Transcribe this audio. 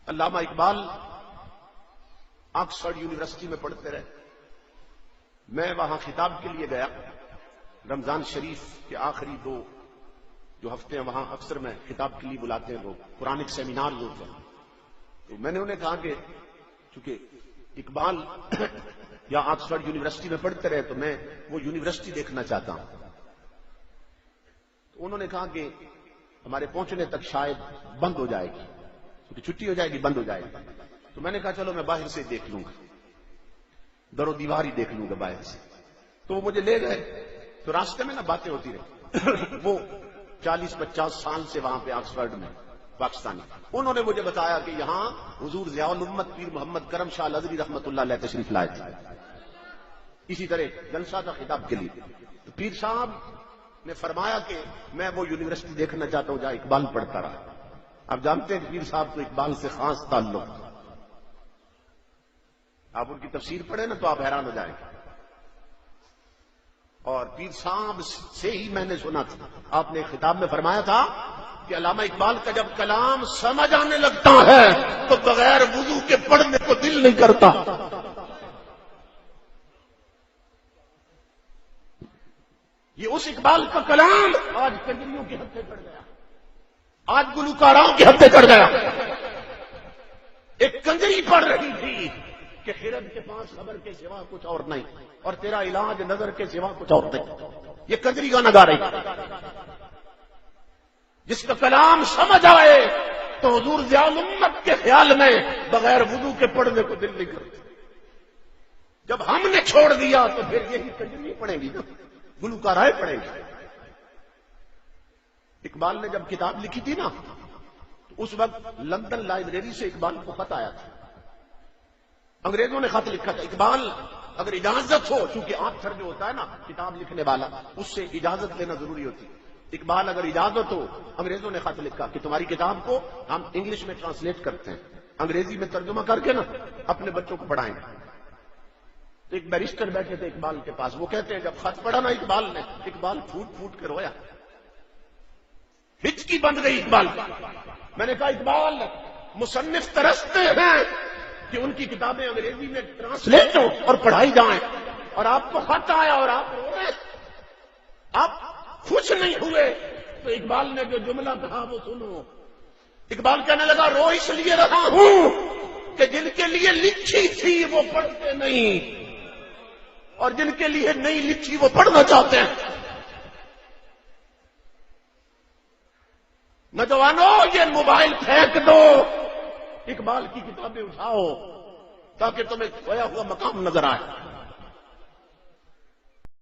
علامہ Iqbal Oxford university میں پڑھتے رہے. میں وہاں خطاب کے لیے گیا. رمضان شریف کے آخری 2 جو ہفتے ہیں وہاں اکثر میں خطاب کے لیے بلاتے ہیں لوگ، قرآنک سیمینار ہوتے ہیں. تو میں نے انہیں کہا کہ چونکہ اقبال یا آکسفورڈ یونیورسٹی میں پڑھتے رہے تو میں وہ یونیورسٹی دیکھنا چاہتا ہوں. تو انہوں نے کہا کہ ہمارے پہنچنے تک شاید بند ہو جائے گی، کیونکہ چھٹی ہو جائے گی، بند ہو جائے گی. تو میں نے کہا چلو میں باہر سے دیکھ لوں گا، در و دیوار ہی دیکھ لوں گا باہر سے. تو وہ مجھے لے گئے. تو راستے میں نا باتیں ہوتی رہی. وہ 40-50 سال سے وہاں پہ آکسفورڈ میں پاکستانی، انہوں نے مجھے بتایا کہ یہاں حضور ضیاء الامت پیر محمد کرم شاہ الازہری رحمۃ اللہ علیہ تشریف لائے تھے. اسی طرح جلسہ تھا خطاب کے لیے. تو پیر صاحب نے فرمایا کہ میں وہ یونیورسٹی دیکھنا چاہتا ہوں جہاں اقبال پڑھتا رہا. آپ جانتے ہیں کہ پیر صاحب کو اقبال سے خاص تعلق تھا. آپ ان کی تفسیر پڑھیں نا تو آپ حیران ہو جائیں گے. اور پیر صاحب سے ہی میں نے سنا تھا، آپ نے خطاب میں فرمایا تھا کہ علامہ اقبال کا جب کلام سمجھ آنے لگتا ہے تو بغیر وضو کے پڑھنے کو دل نہیں کرتا. یہ اس اقبال کا کلام آج کنجریوں کے ہتھے چڑھ گیا، آج گلوکاروں کے ہتھے چڑھ گیا. ایک کنجری پڑھ رہی تھی کہ خرد کے پاس خبر کے سوا کچھ اور نہیں، اور تیرا علاج نظر کے سوا کچھ اور نہیں. یہ کنجری گانا گا رہی. جس کا کلام سمجھ آئے تو حضور ضیاء الامت کے خیال میں بغیر وضو کے پڑھنے کو دل نہیں کرتا. جب ہم نے چھوڑ دیا تو پھر یہی کنجری پڑھیں گی، گلوکارائیں پڑھیں گی. اقبال نے جب کتاب لکھی تھی نا تو اس وقت لندن لائبریری سے اقبال کو خط آیا تھا. انگریزوں نے خط لکھا تھا اقبال اگر اجازت ہو، چونکہ آتھر جو ہوتا ہے نا کتاب لکھنے والا، اس سے اجازت لینا ضروری ہوتی ہے. اقبال اگر اجازت ہو، انگریزوں نے خط لکھا کہ تمہاری کتاب کو ہم انگلش میں ٹرانسلیٹ کرتے ہیں، انگریزی میں ترجمہ کر کے نا اپنے بچوں کو پڑھائیں گے. تو ایک بیرسٹر بیٹھے تھے اقبال کے پاس. وہ کہتے ہیں جب خط پڑھا نا اقبال نے، اقبال پھوٹ پھوٹ کے رویا، ہچکی بند گئی اقبال. میں نے کہا اقبال مصنف ترستے ہیں کہ ان کی کتابیں انگریزی میں ٹرانسلیٹ ہو اور پڑھائی جائیں، اور آپ کو خط آیا اور آپ رو رہے، آپ خوش نہیں ہوئے. تو اقبال نے جو جملہ کہا وہ سنو. اقبال کہنے لگا رو اس لیے رہا ہوں کہ جن کے لیے لکھی تھی وہ پڑھتے نہیں، اور جن کے لیے نہیں لکھی وہ پڑھنا چاہتے ہیں. نوجوانوں یہ موبائل پھینک دو، اقبال کی کتابیں اٹھاؤ تاکہ تمہیں کھویا ہوا مقام نظر آئے.